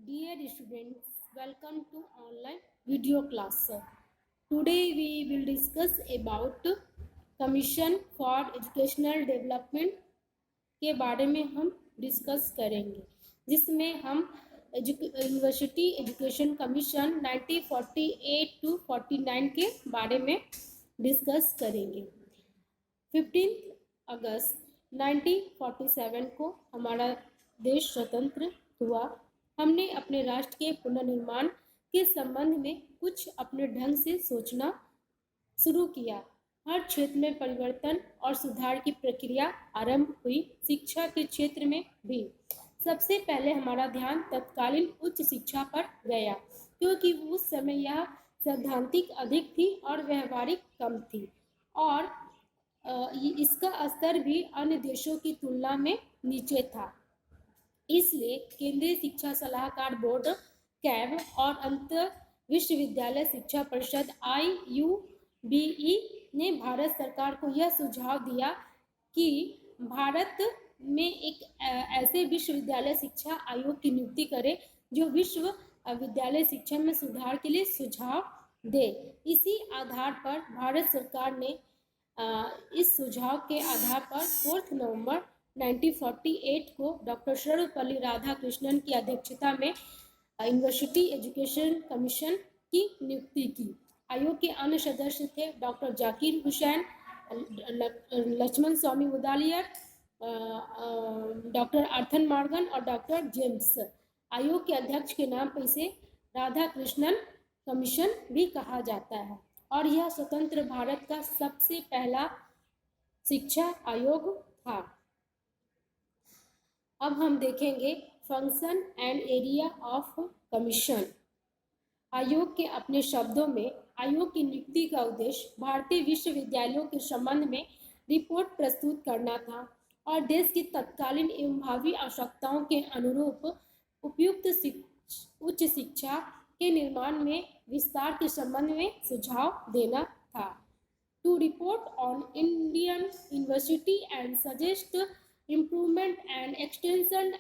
Dear students, welcome to online video class. Today we will discuss about Commission for Educational Development के बारे में हम discuss करेंगे, जिसमें हम यूनिवर्सिटी एजुकेशन कमीशन 1948 to 49 के बारे में डिस्कस करेंगे। 15 अगस्त 1947 को हमारा देश स्वतंत्र हुआ। हमने अपने राष्ट्र के पुनर्निर्माण के संबंध में कुछ अपने ढंग से सोचना शुरू किया। हर क्षेत्र में परिवर्तन और सुधार की प्रक्रिया आरंभ हुई, शिक्षा के क्षेत्र में भी। सबसे पहले हमारा ध्यान तत्कालीन उच्च शिक्षा पर गया, क्योंकि उस समय यह सैद्धांतिक अधिक थी और व्यवहारिक कम थी, और इसका स्तर भी अन्य देशों की तुलना में नीचे था। इसलिए केंद्रीय शिक्षा सलाहकार बोर्ड कैब और अंत विश्वविद्यालय शिक्षा परिषद IUBE ने भारत सरकार को यह सुझाव दिया कि भारत में एक ऐसे विश्वविद्यालय शिक्षा आयोग की नियुक्ति करे जो विश्वविद्यालय शिक्षा में सुधार के लिए सुझाव दे। इसी आधार पर भारत सरकार ने इस सुझाव के आधार पर 4 नवंबर 1948 को डॉक्टर सर्वपल्ली राधाकृष्णन की अध्यक्षता में यूनिवर्सिटी एजुकेशन कमीशन की नियुक्ति की। आयोग के अन्य सदस्य थे डॉक्टर जाकिर हुसैन, लक्ष्मण स्वामी मुदालियर, डॉक्टर आर्थन मॉर्गन और डॉक्टर जेम्स। आयोग के अध्यक्ष के नाम पर इसे राधाकृष्णन कमीशन भी कहा जाता है, और यह स्वतंत्र भारत का सबसे पहला शिक्षा आयोग था। अब हम देखेंगे function and area of commission. आयोग के अपने शब्दों में आयोग की नियुक्ति का उद्देश्य भारतीय विश्वविद्यालयों के संबंध में रिपोर्ट प्रस्तुत करना था और देश की तत्कालीन एवं भावी आवश्यकताओं के अनुरूप उपयुक्त उच्च शिक्षा के निर्माण में विस्तार के संबंध में सुझाव देना था। To report on Indian university and suggest improvement and extension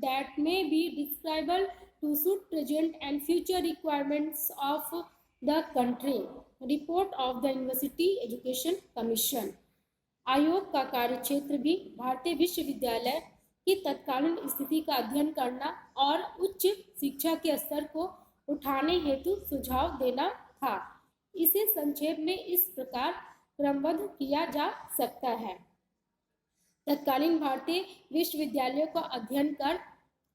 that may be describable to suit present and future requirements of the country. Report of the University Education Commission. आयोग का कार्यक्षेत्र भी भारतीय विश्वविद्यालय की तत्कालीन स्थिति का अध्ययन करना और उच्च शिक्षा के स्तर को उठाने हेतु सुझाव देना था। इसे संक्षेप में इस प्रकार क्रमबद्ध किया जा सकता है। तत्कालीन भारतीय विश्वविद्यालयों का अध्ययन कर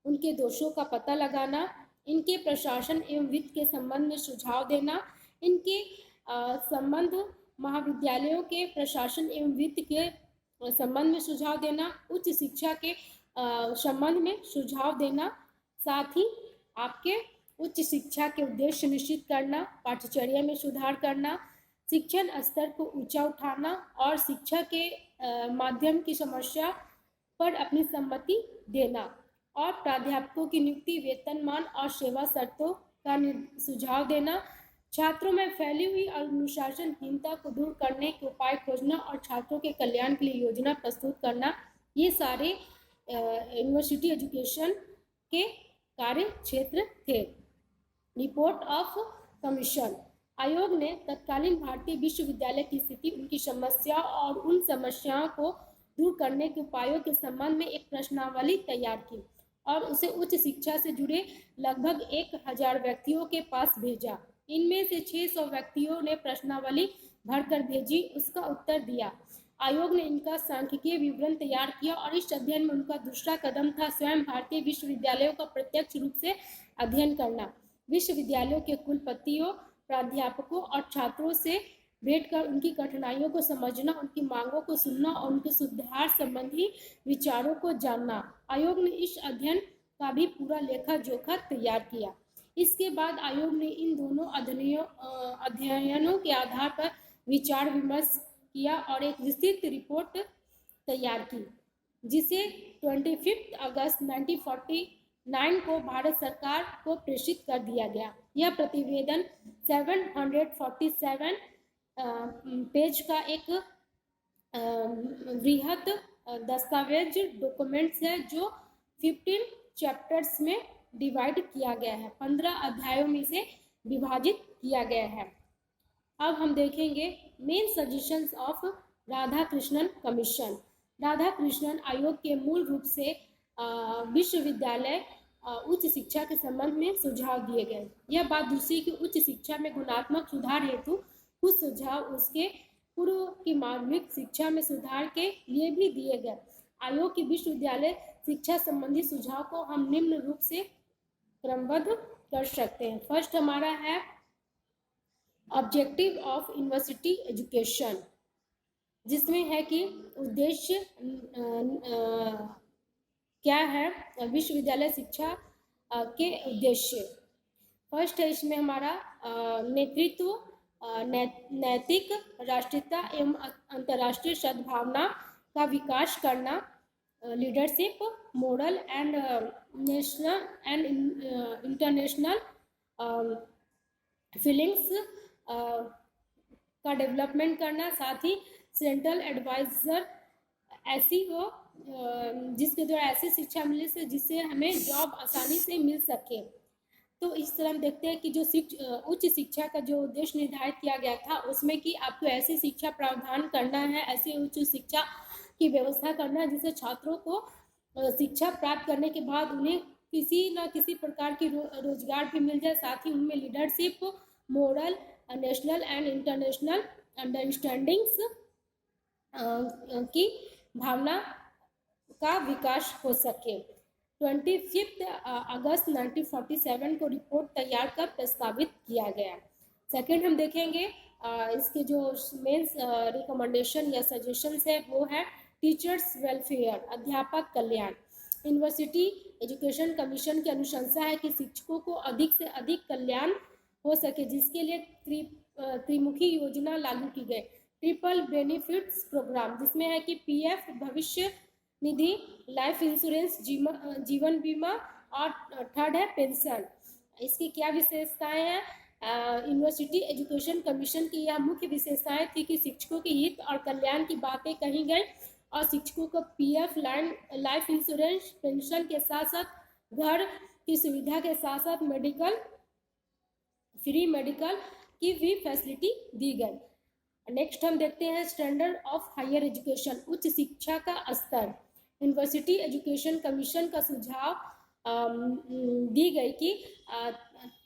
उनके दोषों का पता लगाना, इनके प्रशासन एवं वित्त के संबंध में सुझाव देना, इनके संबंध महाविद्यालयों के प्रशासन एवं वित्त के संबंध में सुझाव देना, उच्च शिक्षा के संबंध में सुझाव देना, साथ ही आपके उच्च शिक्षा के उद्देश्य निश्चित करना, पाठ्यचर्या में सुधार करना, शिक्षण स्तर को ऊंचा उठाना और शिक्षा के माध्यम की समस्या पर अपनी सम्मति देना, और प्राध्यापकों की नियुक्ति, वेतनमान और सेवा शर्तों का सुझाव देना, छात्रों में फैली हुई अनुशासनहीनता को दूर करने के उपाय खोजना और छात्रों के कल्याण के लिए योजना प्रस्तुत करना, ये सारे यूनिवर्सिटी एजुकेशन के कार्य क्षेत्र थे। Report of commission. आयोग ने तत्कालीन भारतीय विश्वविद्यालय की स्थिति, उनकी समस्या और उन समस्याओं को दूर करने के उपायों के संबंध में एक प्रश्नावली तैयार की और उसे उच्च शिक्षा से जुड़े लगभग 1000 व्यक्तियों के पास भेजा। इनमें से 600 व्यक्तियों ने प्रश्नावली भरकर भेजी, उसका उत्तर दिया। आयोग ने इनका सांख्यिकीय विवरण तैयार किया और इस अध्ययन में उनका दूसरा कदम था स्वयं भारतीय विश्वविद्यालयों का प्रत्यक्ष रूप से अध्ययन करना। विश्वविद्यालयों के कुलपतियों, प्राध्यापकों और छात्रों से भेंट कर उनकी कठिनाइयों को समझना, उनकी मांगों को सुनना और उनके सुधार संबंधी विचारों को जानना। आयोग ने इस अध्ययन का भी पूरा लेखा जोखा तैयार किया। इसके बाद आयोग ने इन दोनों अध्ययनों के आधार पर विचार विमर्श किया और एक विस्तृत रिपोर्ट तैयार की, जिसे 25 अगस्त 1949 को भारत सरकार को प्रेषित कर दिया गया। यह प्रतिवेदन 747 पेज का एक वृहद दस्तावेज डॉक्यूमेंट्स है, जो 15 चैप्टर्स में डिवाइड किया गया है, 15 अध्यायों में से विभाजित किया गया है। अब हम देखेंगे main suggestions of Radhakrishnan commission. Radhakrishnan आयोग के मूल रूप से विश्वविद्यालय उच्च शिक्षा के संबंध में सुझाव दिए गए। यह बात दूसरी की उच्च शिक्षा में गुणात्मक सुधार हेतु कुछ सुझाव उसके पूर्व की माध्यमिक शिक्षा में सुधार के लिए भी दिए गए। आयोग की विश्वविद्यालय शिक्षा संबंधी सुझाव को हम निम्न रूप से क्रमबद्ध कर सकते हैं। फर्स्ट हमारा है ऑब्जेक्टिव ऑफ यूनिवर्सिटी एजुकेशन, जिसमें है कि उद्देश्य क्या है विश्वविद्यालय शिक्षा के उद्देश्य। फर्स्ट है इसमें हमारा नेतृत्व, नैतिक, राष्ट्रीयता एवं अंतर्राष्ट्रीय सद्भावना का विकास करना, leadership, moral and national and international feelings का डेवलपमेंट करना, साथ ही सेंट्रल एडवाइजर ऐसी हो जिसके द्वारा ऐसी शिक्षा मिले से जिससे हमें जॉब आसानी से मिल सके। तो इस तरह हम देखते हैं कि जो उच्च शिक्षा का जो उद्देश्य निर्धारित किया गया था उसमें कि आपको ऐसी शिक्षा प्रावधान करना है, ऐसी उच्च शिक्षा की व्यवस्था करना है जिससे छात्रों को शिक्षा प्राप्त करने के बाद उन्हें किसी न किसी प्रकार की रोजगार भी मिल जाए, साथ ही उनमें leadership, moral, national and international understandings की भावना का विकास हो सके। 25 अगस्त 1947 को रिपोर्ट तैयार कर प्रस्तावित किया गया। सेकंड हम देखेंगे इसके जो मेन रिकमेंडेशन या सजेशंस है वो है टीचर्स वेलफेयर, अध्यापक कल्याण। यूनिवर्सिटी एजुकेशन कमीशन की अनुशंसा है कि शिक्षकों को अधिक से अधिक कल्याण हो सके, जिसके लिए त्रिमुखी योजना लागू की गई। ट्रिपल बेनिफिट्स प्रोग्राम, जिसमें है कि पीएफ भविष्य निधि, लाइफ इंश्योरेंस जीवन बीमा, और थर्ड है पेंशन। इसकी क्या विशेषताएं हैं? यूनिवर्सिटी एजुकेशन कमीशन की यह मुख्य विशेषताएं थी कि शिक्षकों के हित और कल्याण की बातें कही गई और शिक्षकों को पीएफ, लाइफ इंश्योरेंस, पेंशन के साथ साथ घर की सुविधा के साथ साथ फ्री मेडिकल की भी फैसिलिटी दी गई। नेक्स्ट हम देखते हैं स्टैंडर्ड ऑफ हायर एजुकेशन, उच्च शिक्षा का स्तर। यूनिवर्सिटी एजुकेशन कमीशन का सुझाव दी गई कि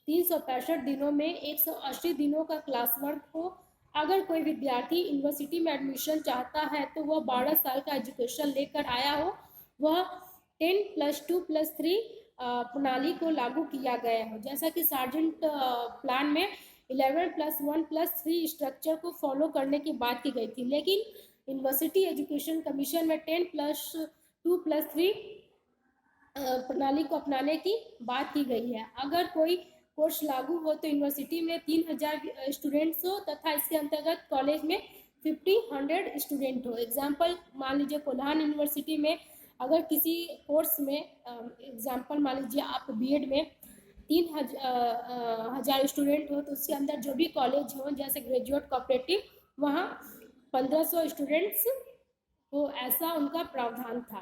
365 दिनों में 180 दिनों का क्लास वर्क हो। अगर कोई विद्यार्थी यूनिवर्सिटी में एडमिशन चाहता है तो वह 12 साल का एजुकेशन लेकर आया हो। वह 10+2+3 प्रणाली को लागू किया गया हो, जैसा कि सार्जेंट प्लान में 11+1+3 स्ट्रक्चर को फॉलो करने की बात की गई थी, लेकिन यूनिवर्सिटी एजुकेशन कमीशन में 10+2+3 प्रणाली को अपनाने की बात की गई है। अगर कोई कोर्स लागू हो तो यूनिवर्सिटी में 3000 स्टूडेंट्स हो तथा इसके अंतर्गत कॉलेज में 50-100 स्टूडेंट हो। एग्जाम्पल मान लीजिए कोल्हान यूनिवर्सिटी में अगर किसी कोर्स में एग्जाम्पल मान लीजिए आप बीएड में 3000 स्टूडेंट हो तो उसके अंदर जो भी कॉलेज हो जैसे ग्रेजुएट कोऑपरेटिव वहाँ 1500 स्टूडेंट्स हो, ऐसा उनका प्रावधान था।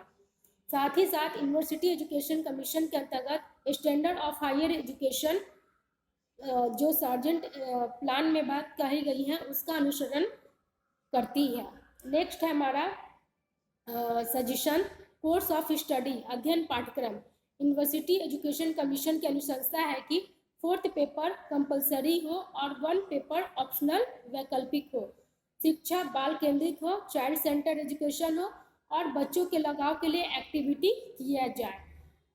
साथ ही साथ यूनिवर्सिटी एजुकेशन कमीशन के अंतर्गत स्टैंडर्ड ऑफ हायर एजुकेशन जो सार्जेंट प्लान में बात कही गई है उसका अनुसरण करती है। नेक्स्ट है हमारा सजेशन कोर्स ऑफ स्टडी, अध्ययन पाठ्यक्रम। यूनिवर्सिटी एजुकेशन कमीशन की अनुशंसा है कि 4th पेपर कंपलसरी हो और 1 पेपर ऑप्शनल वैकल्पिक हो। शिक्षा बाल केंद्रित हो, चाइल्ड सेंटर एजुकेशन हो और बच्चों के लगाव के लिए एक्टिविटी किया जाए।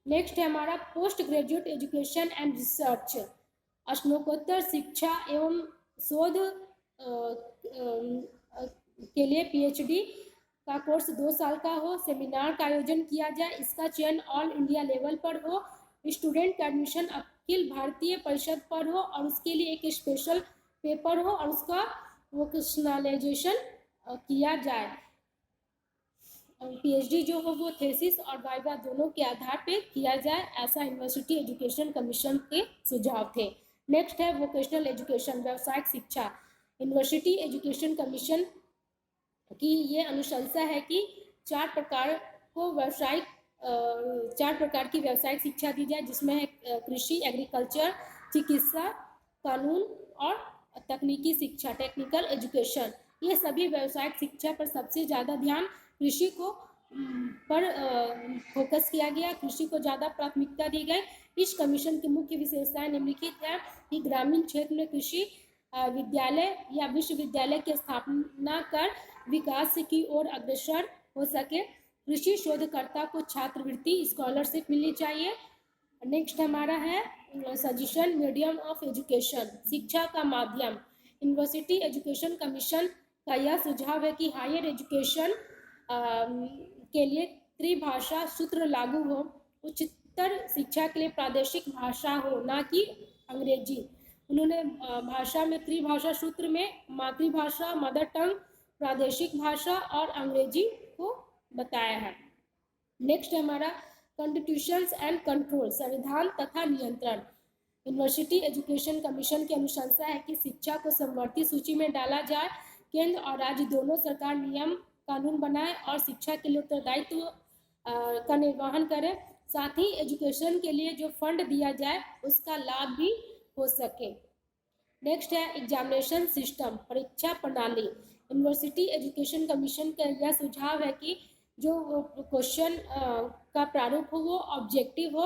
नेक्स्ट है हमारा post graduate education and research, स्नातकोत्तर शिक्षा एवं शोध के लिए पीएचडी का कोर्स 2 साल का हो। सेमिनार का आयोजन किया जाए, इसका चयन ऑल इंडिया लेवल पर हो। स्टूडेंट का एडमिशन अखिल भारतीय परिषद पर हो और उसके लिए एक स्पेशल पेपर हो और उसका वोकेशनलाइजेशन किया जाए। पीएचडी जो हो वो थीसिस और वाइवा दोनों के आधार पे किया जाए, ऐसा यूनिवर्सिटी एजुकेशन कमीशन के सुझाव थे। नेक्स्ट है वोकेशनल एजुकेशन, व्यावसायिक शिक्षा। यूनिवर्सिटी एजुकेशन कमीशन की ये अनुशंसा है कि 4 प्रकार को व्यावसायिक 4 प्रकार की व्यावसायिक शिक्षा दी जाए, जिसमें है कृषि, एग्रीकल्चर, चिकित्सा, कानून और तकनीकी शिक्षा, टेक्निकल एजुकेशन। ये सभी व्यावसायिक शिक्षा पर सबसे ज़्यादा ध्यान कृषि को पर फोकस किया गया, कृषि को ज़्यादा प्राथमिकता दी गई। इस कमीशन की मुख्य विशेषताएं निम्नलिखित है कि ग्रामीण क्षेत्र में कृषि विद्यालय या विश्वविद्यालय की स्थापना कर विकास की ओर अग्रसर हो सके। कृषि शोधकर्ता को छात्रवृत्ति स्कॉलरशिप मिलनी चाहिए। नेक्स्ट हमारा है सजेशन मीडियम ऑफ एजुकेशन, शिक्षा का माध्यम। यूनिवर्सिटी एजुकेशन कमीशन का यह सुझाव है कि हायर एजुकेशन के लिए त्रिभाषा सूत्र लागू हो। उच्चतर शिक्षा के लिए प्रादेशिक भाषा हो, ना कि अंग्रेजी। उन्होंने भाषा में त्रिभाषा सूत्र में मातृभाषा, मदर टंग, प्रादेशिक भाषा और अंग्रेजी को बताया है। नेक्स्ट हमारा कॉन्स्टिट्यूशंस एंड कंट्रोल, संविधान तथा नियंत्रण। यूनिवर्सिटी एजुकेशन कमीशन की अनुशंसा है कि शिक्षा को समवर्ती सूची में डाला जाए। केंद्र और राज्य दोनों सरकार नियम कानून बनाए और शिक्षा के लिए उत्तरदायित्व का निर्वहन करें। साथ ही एजुकेशन के लिए जो फंड दिया जाए उसका लाभ भी हो सके। नेक्स्ट है एग्जामिनेशन सिस्टम, परीक्षा प्रणाली। यूनिवर्सिटी एजुकेशन कमीशन का यह सुझाव है कि जो क्वेश्चन का प्रारूप हो वो ऑब्जेक्टिव हो।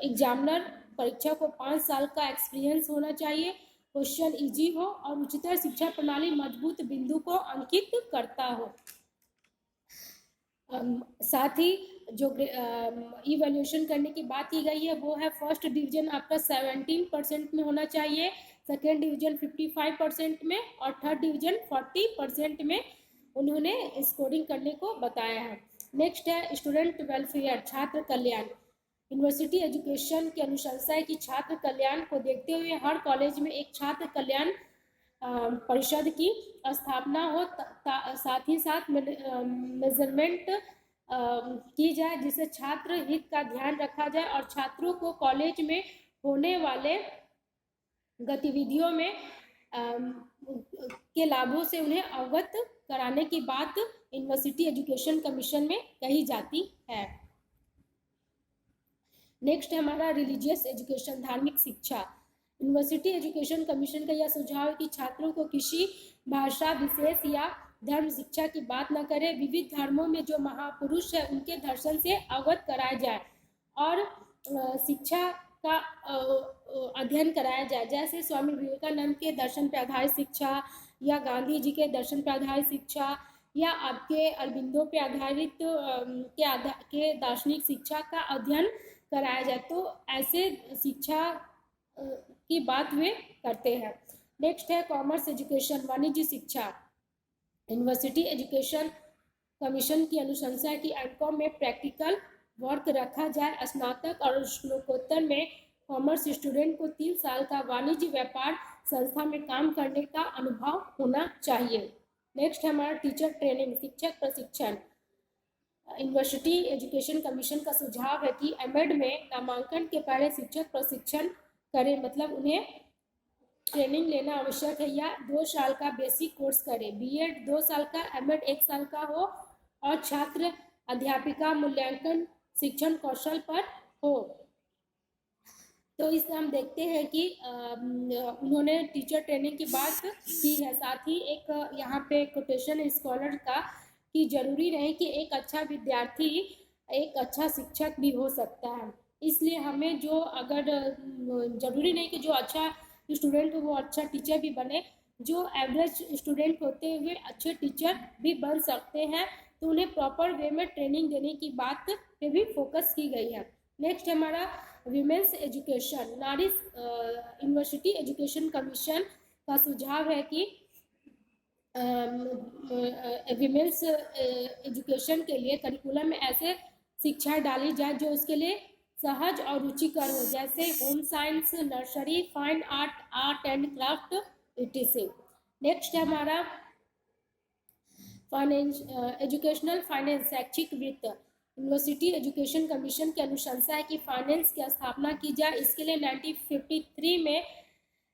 एग्जामिनर परीक्षा को 5 साल का एक्सपीरियंस होना चाहिए, क्वेश्चन इजी हो और उच्चतर शिक्षा प्रणाली मजबूत बिंदु को अंकित करता हो। साथ ही जो इवैल्यूएशन करने की बात की गई है वो है फर्स्ट डिवीजन आपका 17% में होना चाहिए, सेकेंड डिवीजन 55% में और थर्ड डिवीजन 40% में उन्होंने स्कोरिंग करने को बताया है। नेक्स्ट है स्टूडेंट वेलफेयर, छात्र कल्याण। यूनिवर्सिटी एजुकेशन की अनुशंसा है कि छात्र कल्याण को देखते हुए हर कॉलेज में एक छात्र कल्याण परिषद की स्थापना हो। साथ ही साथ मेजरमेंट की जाए जिससे छात्र हित का ध्यान रखा जाए और छात्रों को कॉलेज में होने वाले गतिविधियों में के लाभों से उन्हें अवगत कराने की बात यूनिवर्सिटी एजुकेशन कमीशन में कही जाती है। नेक्स्ट है हमारा रिलीजियस एजुकेशन, धार्मिक शिक्षा। यूनिवर्सिटी एजुकेशन कमीशन का यह सुझाव है कि छात्रों को किसी भाषा विशेष या धर्म शिक्षा की बात न करें। विविध धर्मों में जो महापुरुष है उनके दर्शन से अवगत कराया जाए और शिक्षा का अध्ययन कराया जाए, जैसे स्वामी विवेकानंद के दर्शन पर आधारित शिक्षा या गांधी जी के दर्शन पर आधारित शिक्षा या आपके अरबिंदो पे आधारित के दार्शनिक शिक्षा का अध्ययन कराया जाए। तो ऐसे शिक्षा की बात वे करते हैं। नेक्स्ट है कॉमर्स एजुकेशन, वाणिज्य शिक्षा। यूनिवर्सिटी एजुकेशन कमीशन की अनुशंसा है कि एमकॉम में प्रैक्टिकल वर्क रखा जाए। स्नातक और स्नातकोत्तर में कॉमर्स स्टूडेंट को 3 साल का वाणिज्य व्यापार संस्था में काम करने का अनुभव होना चाहिए। नेक्स्ट हमारा टीचर ट्रेनिंग, शिक्षक प्रशिक्षण। यूनिवर्सिटी एजुकेशन कमीशन का सुझाव है कि एमएड में नामांकन के पहले शिक्षक प्रशिक्षण करें, मतलब उन्हें ट्रेनिंग लेना आवश्यक है, या 2 साल का बेसिक कोर्स करें। बीएड 2 साल का, एमएड 1 साल का हो और छात्र अध्यापिका मूल्यांकन शिक्षण कौशल पर हो। तो इससे हम देखते हैं कि उन्होंने टीचर ट्रेनिंग की बात की है। साथ ही एक यहाँ पे कोटेशन स्कॉलर का कि जरूरी नहीं कि एक अच्छा विद्यार्थी एक अच्छा शिक्षक भी हो सकता है। इसलिए हमें जो अगर जरूरी नहीं कि जो अच्छा स्टूडेंट हो वो अच्छा टीचर भी बने, जो एवरेज स्टूडेंट होते हुए अच्छे टीचर भी बन सकते हैं। तो उन्हें प्रॉपर वे में ट्रेनिंग देने की बात पे भी फोकस की गई है। नेक्स्ट हमारा विमेंस एजुकेशन, नारी यूनिवर्सिटी एजुकेशन कमीशन का सुझाव है कि विमेंस एजुकेशन के लिए करिकुलम में ऐसे शिक्षाएं डाली जाए जो उसके लिए सहज और रुचिकर हो, जैसे home science, nursery, fine art, art and craft etc. Next है हमारा फाइनेंस एजुकेशनल फाइनेंस, शैक्षिक वित्त। यूनिवर्सिटी एजुकेशन कमीशन की अनुशंसा है कि फाइनेंस की स्थापना की जाए। इसके लिए 1953 में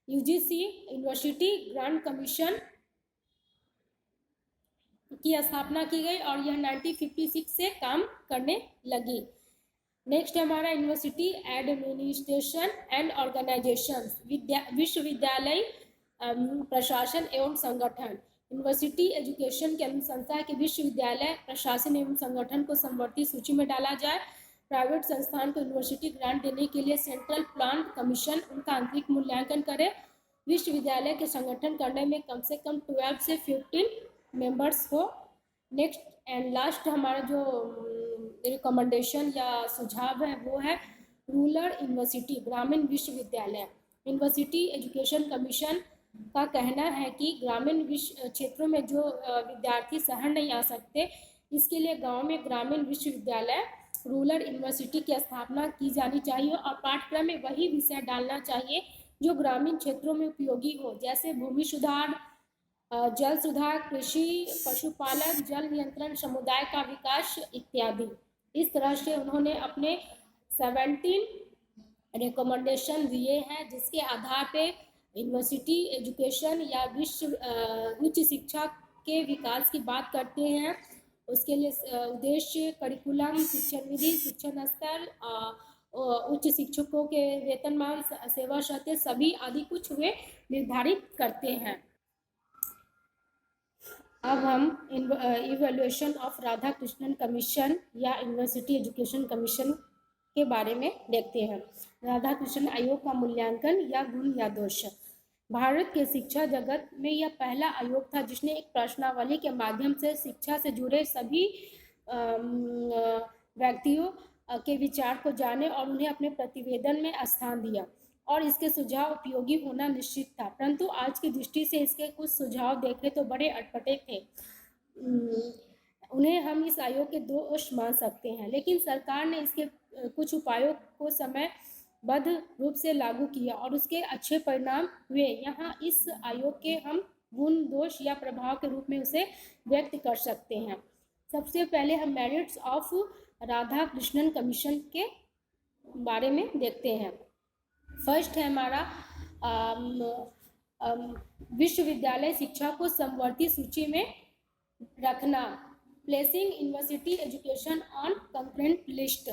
यूजीसी यूनिवर्सिटी ग्रांट कमीशन की स्थापना की गई और यह 1956 से काम करने लगी। नेक्स्ट हमारा यूनिवर्सिटी एडमिनिस्ट्रेशन एंड ऑर्गेनाइजेशन, विश्वविद्यालय प्रशासन एवं संगठन। यूनिवर्सिटी एजुकेशन के अनुसंस्था के विश्वविद्यालय प्रशासन एवं संगठन को समवर्ती सूची में डाला जाए। प्राइवेट संस्थान को यूनिवर्सिटी ग्रांट देने के लिए सेंट्रल प्लान कमीशन उनका आंतरिक मूल्यांकन करे। विश्वविद्यालय के संगठन करने में कम से कम 12 से 15 मेंबर्स हो। नेक्स्ट एंड लास्ट हमारा जो रिकमेंडेशन या सुझाव है वो है रूरल यूनिवर्सिटी, ग्रामीण विश्वविद्यालय। यूनिवर्सिटी एजुकेशन कमीशन का कहना है कि ग्रामीण क्षेत्रों में जो विद्यार्थी शहर नहीं आ सकते, इसके लिए गांव में ग्रामीण विश्वविद्यालय रूरल यूनिवर्सिटी की स्थापना की जानी चाहिए और पाठ्यक्रम में वही विषय डालना चाहिए जो ग्रामीण क्षेत्रों में उपयोगी हो, जैसे भूमि सुधार, जल सुधार, कृषि, पशुपालन, जल नियंत्रण, समुदाय का विकास इत्यादि। इस तरह से उन्होंने अपने 17 रिकमेंडेशन दिए हैं, जिसके आधार पे यूनिवर्सिटी एजुकेशन या उच्च शिक्षा के विकास की बात करते हैं। उसके लिए उद्देश्य, करिकुलम, शिक्षण विधि, शिक्षण स्तर, उच्च शिक्षकों के वेतनमान, सेवा शर्तें सभी आदि कुछ वे निर्धारित करते हैं। अब हम इवैल्यूएशन ऑफ राधाकृष्णन कमीशन या यूनिवर्सिटी एजुकेशन कमीशन के बारे में देखते हैं। राधाकृष्णन आयोग का मूल्यांकन या गुण या दोष। भारत के शिक्षा जगत में यह पहला आयोग था जिसने एक प्रश्नावली के माध्यम से शिक्षा से जुड़े सभी व्यक्तियों के विचार को जाने और उन्हें अपने प्रतिवेदन में स्थान दिया, और इसके सुझाव उपयोगी होना निश्चित था। परंतु आज की दृष्टि से इसके कुछ सुझाव देखें तो बड़े अटपटे थे। उन्हें हम इस आयोग के दोष मान सकते हैं, लेकिन सरकार ने इसके कुछ उपायों को समयबद्ध रूप से लागू किया और उसके अच्छे परिणाम हुए। यहाँ इस आयोग के हम गुण, दोष या प्रभाव के रूप में उसे व्यक्त कर सकते हैं। सबसे पहले हम मेरिट्स ऑफ राधाकृष्णन कमीशन के बारे में देखते हैं। फर्स्ट है हमारा विश्वविद्यालय शिक्षा को समवर्ती सूची में रखना, placing university education on concurrent list.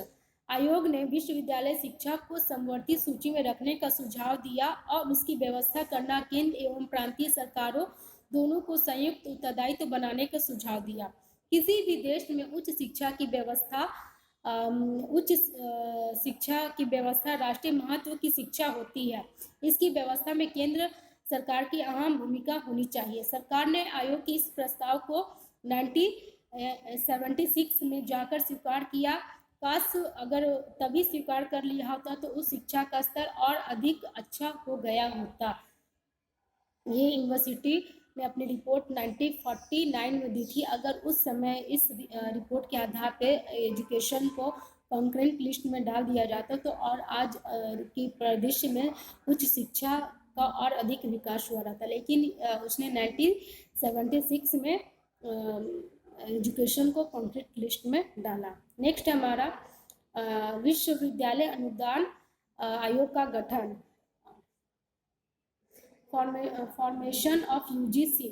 आयोग ने विश्वविद्यालय शिक्षा को समवर्ती सूची में रखने का सुझाव दिया और उसकी व्यवस्था करना केंद्र एवं प्रांतीय सरकारों दोनों को संयुक्त उत्तरदायित्व बनाने का सुझाव दिया। किसी भी देश में उच्च शिक्षा की व्यवस्था राष्ट्रीय महत्व की शिक्षा होती है। इसकी व्यवस्था में केंद्र सरकार की अहम भूमिका होनी चाहिए। सरकार ने आयोग के इस प्रस्ताव को 1976 में जाकर स्वीकार किया। काश अगर तभी स्वीकार कर लिया होता तो उस शिक्षा का स्तर और अधिक अच्छा हो गया होता। ये यूनिवर्सिटी ने अपनी रिपोर्ट 1949 में दी थी। अगर उस समय इस रिपोर्ट के आधार पे एजुकेशन को कंकरेंट लिस्ट में डाल दिया जाता तो और आज की परिदृश्य में उच्च शिक्षा का और अधिक विकास हुआ रहता, लेकिन उसने 1976 में एजुकेशन को कंकरेंट लिस्ट में डाला। नेक्स्ट हमारा विश्वविद्यालय अनुदान आयोग का गठन, formation of UGC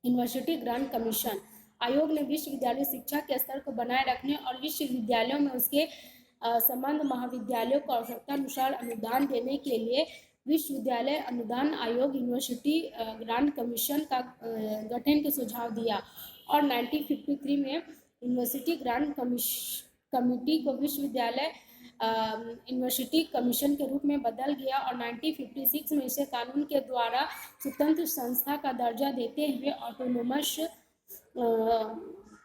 university grant commission. आयोग ने विश्वविद्यालय शिक्षा के स्तर को बनाए रखने और विश्वविद्यालयों में उसके संबंध महाविद्यालयों को आवश्यकतानुसार अनुदान देने के लिए विश्वविद्यालय अनुदान आयोग यूनिवर्सिटी ग्रांट कमीशन का गठन के सुझाव दिया और 1953 में यूनिवर्सिटी ग्रांट कमिटी को विश्वविद्यालय यूनिवर्सिटी कमीशन के रूप में बदल गया और 1956 में इसे कानून के द्वारा स्वतंत्र संस्था का दर्जा देते हुए ऑटोनोमस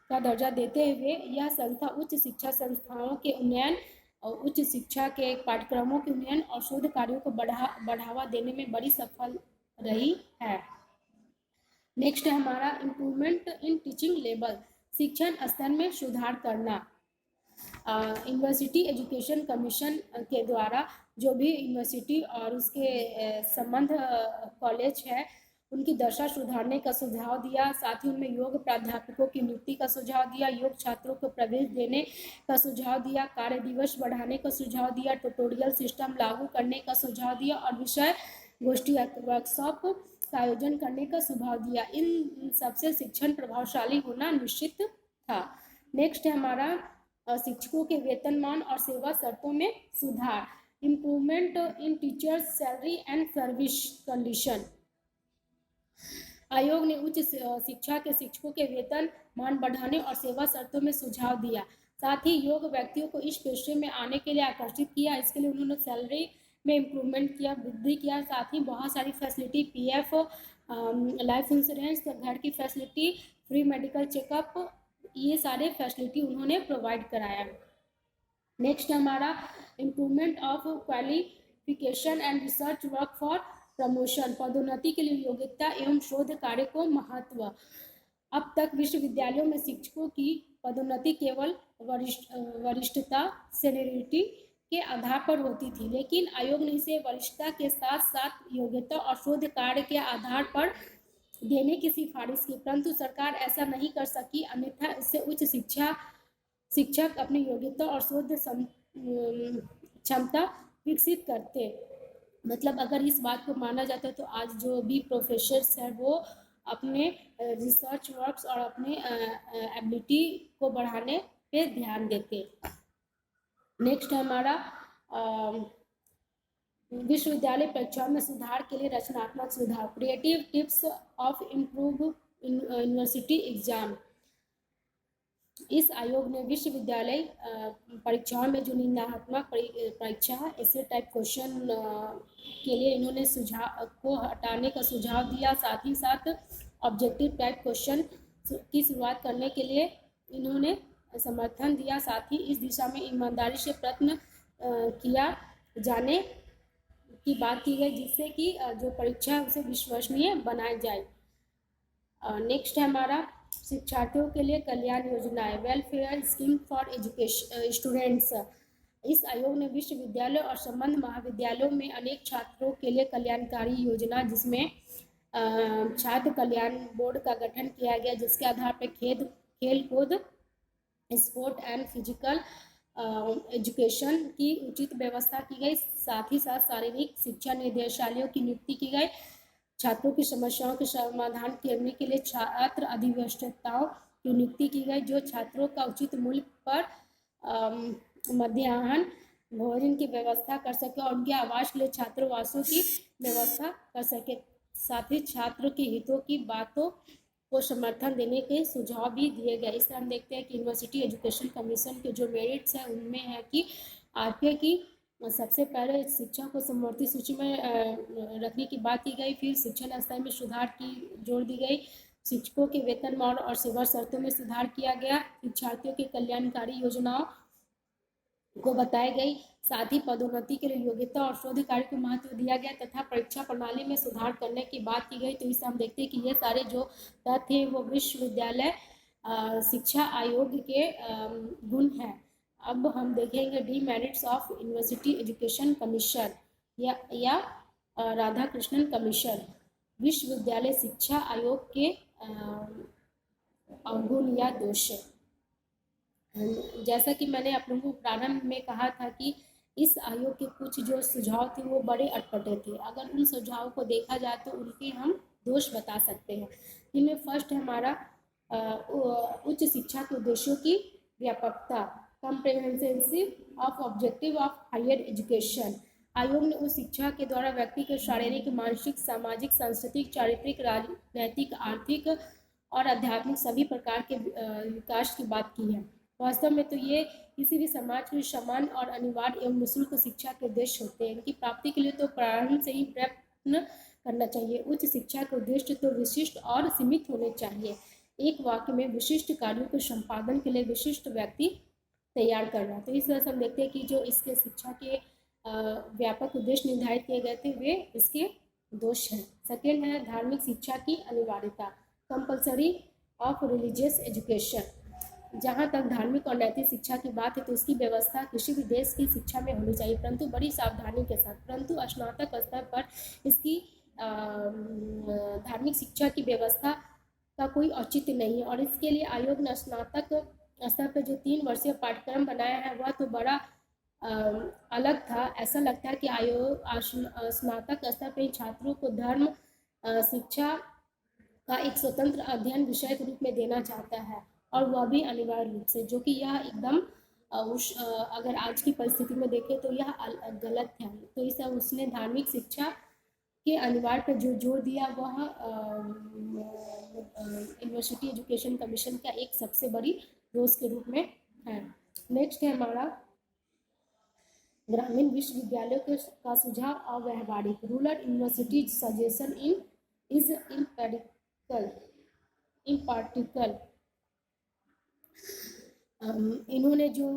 का दर्जा देते हुए यह संस्था उच्च शिक्षा संस्थाओं के उन्नयन और उच्च शिक्षा के पाठ्यक्रमों के उन्नयन और शोध कार्यों को बढ़ावा देने में बड़ी सफल रही है। नेक्स्ट है हमारा इम्प्रूवमेंट इन टीचिंग लेवल, शिक्षण स्तर में सुधार करना। यूनिवर्सिटी एजुकेशन कमीशन के द्वारा जो भी यूनिवर्सिटी और उसके संबंध कॉलेज है उनकी दशा सुधारने का सुझाव दिया। साथ ही उनमें योग प्राध्यापकों की नियुक्ति का सुझाव दिया, योग छात्रों को प्रवेश देने का सुझाव दिया, कार्य दिवस बढ़ाने का सुझाव दिया, ट्यूटोरियल सिस्टम लागू करने का सुझाव दिया और विषय गोष्ठी वर्कशॉप का आयोजन करने का सुझाव दिया। इन सबसे शिक्षण प्रभावशाली होना निश्चित था। नेक्स्ट है हमारा शिक्षकों के वेतनमान और सेवा शर्तों में सुधार, improvement in teachers salary and service condition. आयोग ने उच्च शिक्षा के शिक्षकों के वेतन मान बढ़ाने और सेवा शर्तों में सुझाव दिया। साथ ही योग्य व्यक्तियों को इस पेशे में आने के लिए आकर्षित किया। इसके लिए उन्होंने सैलरी में इम्प्रूवमेंट किया, वृद्धि किया। साथ ही बहुत सारी फैसिलिटी, पीएफ, लाइफ इंश्योरेंस, घर की फैसिलिटी, फ्री मेडिकल चेकअप, ये सारे फैसिलिटी उन्होंने प्रोवाइड कराया। नेक्स्ट हमारा improvement of qualification and research work for promotion, पदोन्नति के लिए योग्यता एवं शोध कार्य को महत्व। अब तक विश्वविद्यालयों में शिक्षकों की पदोन्नति केवल वरिष्ठता, सीनियरिटी के आधार पर होती थी, लेकिन आयोग ने इसे वरिष्ठता के साथ साथ योग्यता और शोध कार्य के आधार पर देने की सिफारिश की, परंतु सरकार ऐसा नहीं कर सकी। अन्यथा इससे उच्च शिक्षक अपनी योग्यता और शोध क्षमता विकसित करते। मतलब अगर इस बात को माना जाता है तो आज जो भी प्रोफेसर्स हैं वो अपने रिसर्च वर्क्स और अपने एबिलिटी को बढ़ाने पे ध्यान देते। नेक्स्ट हमारा विश्वविद्यालय परीक्षाओं में सुधार के लिए रचनात्मक सुधार, creative tips of improve university exam. इस आयोग ने विश्वविद्यालय परीक्षाओं में जो निंदात्मक परीक्षा है, ऐसे टाइप क्वेश्चन के लिए इन्होंने सुझाव को हटाने का सुझाव दिया। साथ ही साथ ऑब्जेक्टिव टाइप क्वेश्चन की शुरुआत करने के लिए इन्होंने समर्थन दिया। साथ ही इस दिशा में ईमानदारी से प्रयत्न किया जाने की बात की गई, जिससे कि जो परीक्षा है उसे विश्वसनीय बनाया जाए। नेक्स्ट है हमारा शिक्षार्थियों के लिए कल्याण योजनाएं, welfare scheme for education students. इस आयोग ने विश्वविद्यालय और संबद्ध महाविद्यालयों में अनेक छात्रों के लिए कल्याणकारी योजना, जिसमें छात्र कल्याण बोर्ड का गठन किया गया, जिसके आधार पर खेल कूद, स्पोर्ट एंड फिजिकल एजुकेशन की उचित व्यवस्था की गई। साथ ही साथ शारीरिक शिक्षा निदेशालयों की नियुक्ति की गई। छात्रों की समस्याओं के समाधान करने के लिए छात्र अधिवक्ताओं की नियुक्ति की गई, जो छात्रों का उचित मूल्य पर मध्याह्न भोजन की व्यवस्था कर सके और उनके आवास के लिए छात्रावासों की व्यवस्था कर सके। साथ ही छात्र के हितों की बातों को समर्थन देने के सुझाव भी दिए गए। इस तरह हम देखते हैं कि यूनिवर्सिटी एजुकेशन कमीशन के जो मेरिट्स हैं उनमें है कि आरटीआई की सबसे पहले शिक्षा को समवर्ती सूची में रखने की बात की गई। फिर शिक्षण स्तर में सुधार की जोर दी गई। शिक्षकों के वेतनमान और सेवा शर्तों में सुधार किया गया। शिक्षार्थियों के कल्याणकारी योजनाओं को बताई गई। साथ ही पदोन्नति के लिए योग्यता और शोध कार्य को महत्व दिया गया तथा परीक्षा प्रणाली में सुधार करने की बात की गई। तो इससे हम देखते हैं कि ये सारे जो तथ्य हैं वो विश्वविद्यालय शिक्षा आयोग के गुण हैं। अब हम देखेंगे demerits of university education commission या राधाकृष्णन कमीशन। विश्वविद्यालय शिक्षा आयोग के अवगुण या दोष। जैसा कि मैंने आप लोगों को प्रारंभ में कहा था कि इस आयोग के कुछ जो सुझाव थे वो बड़े अटपटे थे। अगर उन सुझावों को देखा जाए तो उनके हम दोष बता सकते हैं। इनमें फर्स्ट है हमारा उच्च शिक्षा के उद्देश्यों की व्यापकता, comprehensive of objective of higher education. आयोग ने उस शिक्षा के द्वारा व्यक्ति के शारीरिक, मानसिक, सामाजिक, सांस्कृतिक, चारित्रिक, राजनैतिक, आर्थिक और आध्यात्मिक सभी प्रकार के विकास की बात की है। वास्तव में तो ये किसी भी समाज के समान और अनिवार्य एवं निःशुल्क शिक्षा के उद्देश्य होते हैं। इनकी प्राप्ति के लिए तो प्रारंभ से ही प्रयत्न करना चाहिए। उच्च शिक्षा के उद्देश्य तो विशिष्ट और सीमित होने चाहिए। एक वाक्य में विशिष्ट कार्यों के संपादन के लिए विशिष्ट व्यक्ति तैयार करना। तो इस तरह से हम देखते हैं कि जो इसके शिक्षा के व्यापक उद्देश्य निर्धारित किए गए थे वे इसके दोष हैं। सेकेंड है धार्मिक शिक्षा की अनिवार्यता, कंपल्सरी ऑफ रिलीजियस एजुकेशन। जहाँ तक धार्मिक और नैतिक शिक्षा की बात है तो उसकी व्यवस्था किसी भी देश की शिक्षा में होनी चाहिए, परंतु बड़ी सावधानी के साथ। परंतु स्नातक स्तर पर इसकी धार्मिक शिक्षा की व्यवस्था का कोई औचित्य नहीं है और इसके लिए आयोग ने स्नातक स्तर पर जो 3 वर्षीय पाठ्यक्रम बनाया है वह तो बड़ा अलग था। ऐसा लगता है कि आयोग स्नातक स्तर पर छात्रों को धर्म शिक्षा का एक स्वतंत्र अध्ययन विषय के रूप में देना चाहता है, और वह भी अनिवार्य रूप से, जो कि यह एकदम अगर आज की परिस्थिति में देखें तो यह गलत है। तो इस उसने धार्मिक शिक्षा के अनिवार्य पर जो जोर दिया वह यूनिवर्सिटी एजुकेशन कमीशन का एक सबसे बड़ी रोज के रूप में है। नेक्स्ट है हमारा ग्रामीण विश्वविद्यालयों का सुझाव अव्यवहारिक। Rural university suggestion is impractical. इन्होंने जो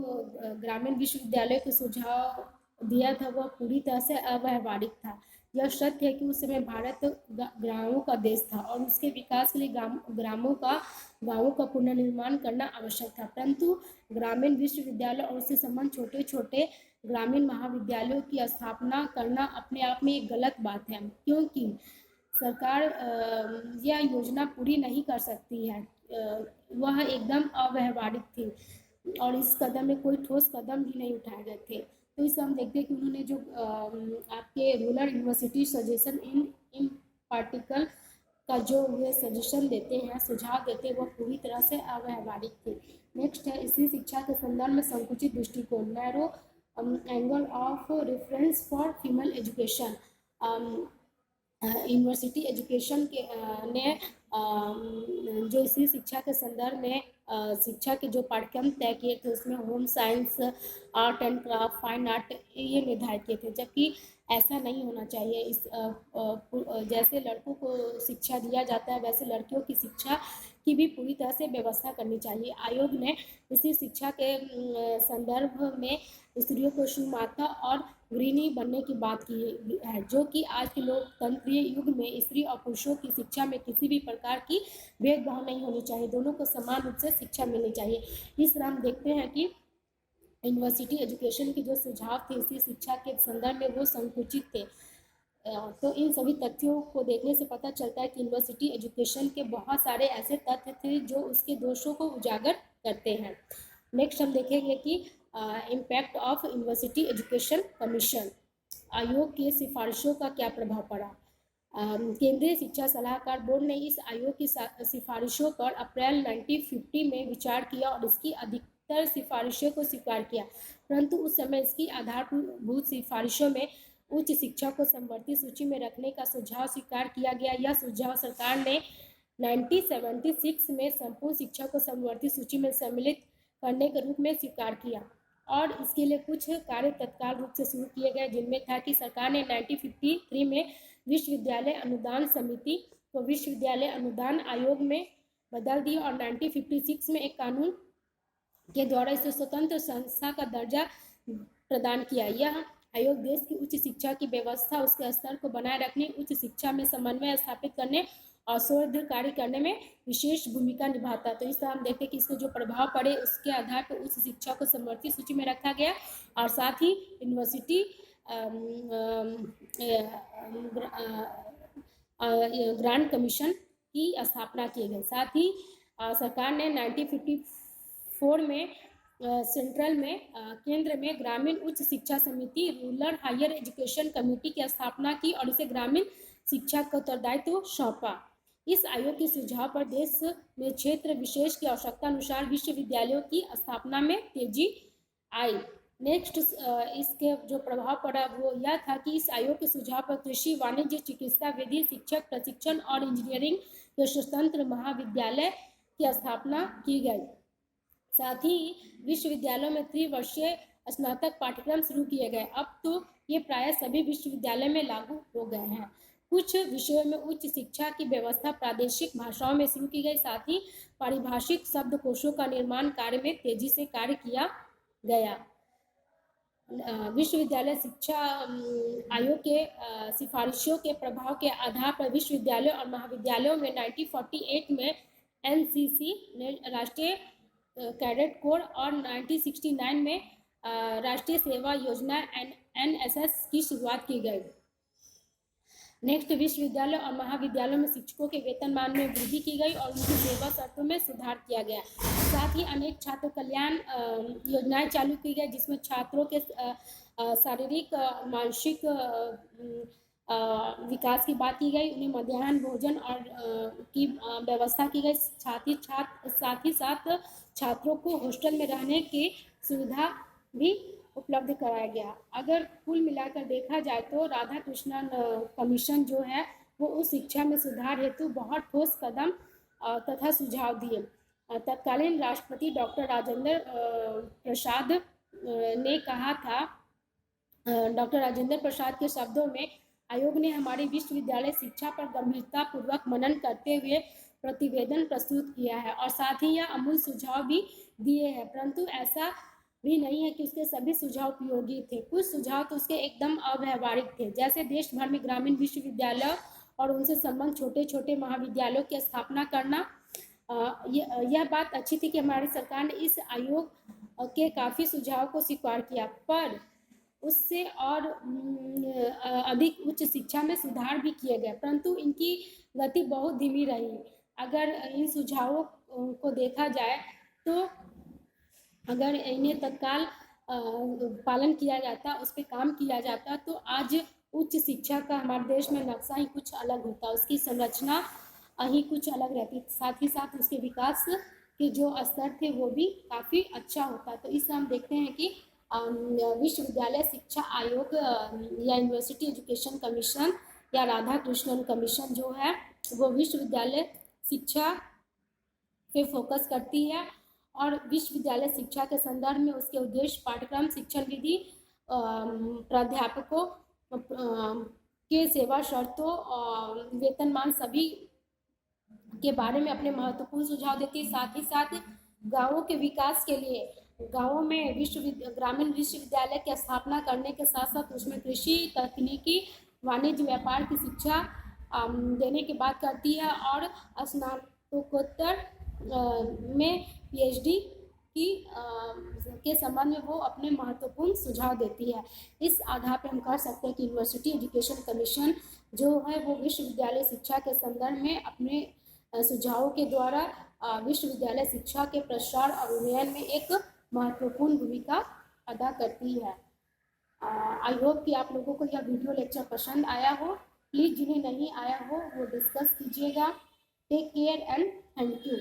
ग्रामीण विश्वविद्यालय के सुझाव दिया था वह पूरी तरह से अव्यवहारिक था। यह सत्य है कि उस समय भारत ग्रामों का देश था और उसके विकास के लिए गांवों का पुनर्निर्माण करना आवश्यक था, परंतु ग्रामीण विश्वविद्यालय और उससे संबंध छोटे छोटे ग्रामीण महाविद्यालयों की स्थापना करना अपने आप में एक गलत बात है, क्योंकि सरकार यह योजना पूरी नहीं कर सकती है। वह एकदम अव्यवहारिक थी और इस कदम में कोई ठोस कदम भी नहीं उठाए गए थे। तो इससे हम देखते हैं कि उन्होंने जो आपके रूरल यूनिवर्सिटी सजेशन इन पार्टिकल का जो वे सजेशन देते हैं, सुझाव देते हैं, वह पूरी तरह से अव्यवहारिक थे। नेक्स्ट है स्त्री शिक्षा के संदर्भ में संकुचित दृष्टिकोण, narrow angle of reference for female education. University education के ने जो स्त्री शिक्षा के संदर्भ में शिक्षा के जो पाठ्यक्रम तय किए थे उसमें home science, art and craft, fine art ये निर्धारित किए थे, जबकि ऐसा नहीं होना चाहिए। इस जैसे लड़कों को शिक्षा दिया जाता है वैसे लड़कियों की शिक्षा की भी पूरी तरह से व्यवस्था करनी चाहिए। आयोग ने इसी शिक्षा के संदर्भ में स्त्रियों को सुमाता और गृहिणी बनने की बात की है, जो कि आज के लोकतंत्रीय युग में स्त्री और पुरुषों की शिक्षा में किसी भी प्रकार की भेदभाव नहीं होनी चाहिए, दोनों को समान रूप से शिक्षा मिलनी चाहिए। इस तरह हम देखते हैं कि यूनिवर्सिटी एजुकेशन के जो सुझाव थे इसी शिक्षा के संदर्भ में वो संकुचित थे। तो इन सभी तथ्यों को देखने से पता चलता है कि यूनिवर्सिटी एजुकेशन के बहुत सारे ऐसे तथ्य थे जो उसके दोषों को उजागर करते हैं। नेक्स्ट हम देखेंगे कि impact of university education commission, आयोग की सिफारिशों का क्या प्रभाव पड़ा। केंद्रीय शिक्षा सलाहकार बोर्ड ने इस आयोग की सिफारिशों पर अप्रैल 1950 में विचार किया और इसकी अधिकतर सिफारिशों को स्वीकार किया, परंतु उस समय इसकी आधारभूत सिफारिशों में उच्च शिक्षा को समवर्ती सूची में रखने का सुझाव स्वीकार किया गया। यह सुझाव सरकार ने 1976 में संपूर्ण शिक्षा को समवर्ती सूची में सम्मिलित करने के रूप में स्वीकार किया और इसके लिए कुछ कार्य तत्काल रूप से शुरू किए गए, जिनमें था कि सरकार ने 1953 में विश्वविद्यालय अनुदान समिति को विश्वविद्यालय अनुदान आयोग में बदल दिया और 1956 में एक कानून के द्वारा इसे स्वतंत्र संस्था का दर्जा प्रदान किया। यह आयोग देश की उच्च शिक्षा की व्यवस्था, उसके स्तर को बनाए रखने, उच्च शिक्षा में समन्वय स्थापित करने और शोध कार्य करने में विशेष भूमिका निभाता। तो इस तरह हम देखते हैं कि इसके जो प्रभाव पड़े उसके आधार पर उच्च शिक्षा को समवर्ती सूची में रखा गया और साथ ही यूनिवर्सिटी ग्रांट कमीशन की स्थापना की गई। साथ ही सरकार ने 1954 में सेंट्रल में केंद्र में ग्रामीण उच्च शिक्षा समिति रूरल हायर एजुकेशन कमेटी की स्थापना की और इसे ग्रामीण शिक्षा का उत्तरदायित्व सौंपा। इस आयोग के सुझाव पर देश में क्षेत्र विशेष की आवश्यकता अनुसार विश्वविद्यालयों की स्थापना में तेजी आई। नेक्स्ट इसके जो प्रभाव पड़ा वो यह था कि इस आयोग के सुझाव पर कृषि, वाणिज्य, चिकित्सा, विधि, शिक्षक प्रशिक्षण और इंजीनियरिंग के स्वतंत्र महाविद्यालय की स्थापना की गई। साथ ही विश्वविद्यालयों में त्रिवर्षीय स्नातक पाठ्यक्रम शुरू किए गए। अब तो ये प्राय सभी विश्वविद्यालय में लागू हो गए हैं। कुछ विषयों में उच्च शिक्षा की व्यवस्था प्रादेशिक भाषाओं में शुरू की गई। साथ ही पारिभाषिक शब्दकोशों का निर्माण कार्य में तेजी से कार्य किया गया। विश्वविद्यालय शिक्षा आयोग के सिफारिशों के प्रभाव के आधार पर विश्वविद्यालयों और महाविद्यालयों में 1948 में एनसीसी राष्ट्रीय कैडेट कोर और 1969 में राष्ट्रीय सेवा योजना एनएसएस की शुरुआत की गई। नेक्स्ट विश्वविद्यालय और महाविद्यालयों में शिक्षकों के वेतनमान में वृद्धि की गई और उनकी सेवा शर्तों में सुधार किया गया। साथ ही अनेक छात्र कल्याण योजनाएं चालू की गई जिसमें छात्रों के शारीरिक मानसिक विकास की बात की गई, उन्हें मध्याह्न भोजन और की व्यवस्था की गई। साथ ही साथ छात्रों को हॉस्टल में रहने की सुविधा भी उपलब्ध कराया गया। अगर कुल मिलाकर देखा जाए तो राधा कृष्णन कमीशन जो है वो उस शिक्षा में सुधार हेतु बहुत ठोस कदम तथा सुझाव दिए। तत्कालीन राष्ट्रपति डॉक्टर राजेंद्र प्रसाद ने कहा था, डॉक्टर राजेंद्र प्रसाद के शब्दों में, आयोग ने हमारी विश्वविद्यालय शिक्षा पर गंभीरता पूर्वक मनन करते हुए प्रतिवेदन प्रस्तुत किया है और साथ ही यह अमूल सुझाव भी दिए हैं, परंतु ऐसा भी नहीं है कि उसके सभी सुझाव उपयोगी थे। कुछ सुझाव तो उसके एकदम अव्यावहारिक थे, जैसे देश भर में ग्रामीण विश्वविद्यालय और उनसे संबंध छोटे छोटे महाविद्यालयों की स्थापना करना। यह बात अच्छी थी कि हमारी सरकार ने इस आयोग के काफ़ी सुझाव को स्वीकार किया, पर उससे और अधिक उच्च शिक्षा में सुधार भी किए गए, परंतु इनकी गति बहुत धीमी रही। अगर इन सुझावों को देखा जाए तो अगर इन्हें तत्काल पालन किया जाता, उस पर काम किया जाता, तो आज उच्च शिक्षा का हमारे देश में नक्शा ही कुछ अलग होता, उसकी संरचना ही कुछ अलग रहती, साथ ही साथ उसके विकास के जो स्तर थे वो भी काफ़ी अच्छा होता। तो इससे हम देखते हैं कि विश्वविद्यालय शिक्षा आयोग या यूनिवर्सिटी एजुकेशन कमीशन या राधा कृष्णन कमीशन जो है वो विश्वविद्यालय शिक्षा पे फोकस करती है और विश्वविद्यालय शिक्षा के संदर्भ में उसके उद्देश्य, पाठ्यक्रम, शिक्षण विधि, प्राध्यापकों के सेवा शर्तों और वेतनमान सभी के बारे में अपने महत्वपूर्ण सुझाव देती है। साथ ही साथ गांवों के विकास के लिए गांवों में ग्रामीण विश्वविद्यालय की स्थापना करने के साथ साथ उसमें कृषि, तकनीकी, वाणिज्य, व्यापार की शिक्षा देने की बात करती है और स्नातकोत्तर में पीएचडी की के संबंध में वो अपने महत्वपूर्ण सुझाव देती है। इस आधार पर हम कह सकते हैं कि यूनिवर्सिटी एजुकेशन कमीशन जो है वो विश्वविद्यालय शिक्षा के संदर्भ में अपने सुझावों के द्वारा विश्वविद्यालय शिक्षा के प्रसार और उन्नयन में एक महत्वपूर्ण भूमिका अदा करती है। आई होप कि आप लोगों को यह वीडियो लेक्चर पसंद आया हो। प्लीज़ जिन्हें नहीं आया हो वो डिस्कस कीजिएगा। Take care and thank you.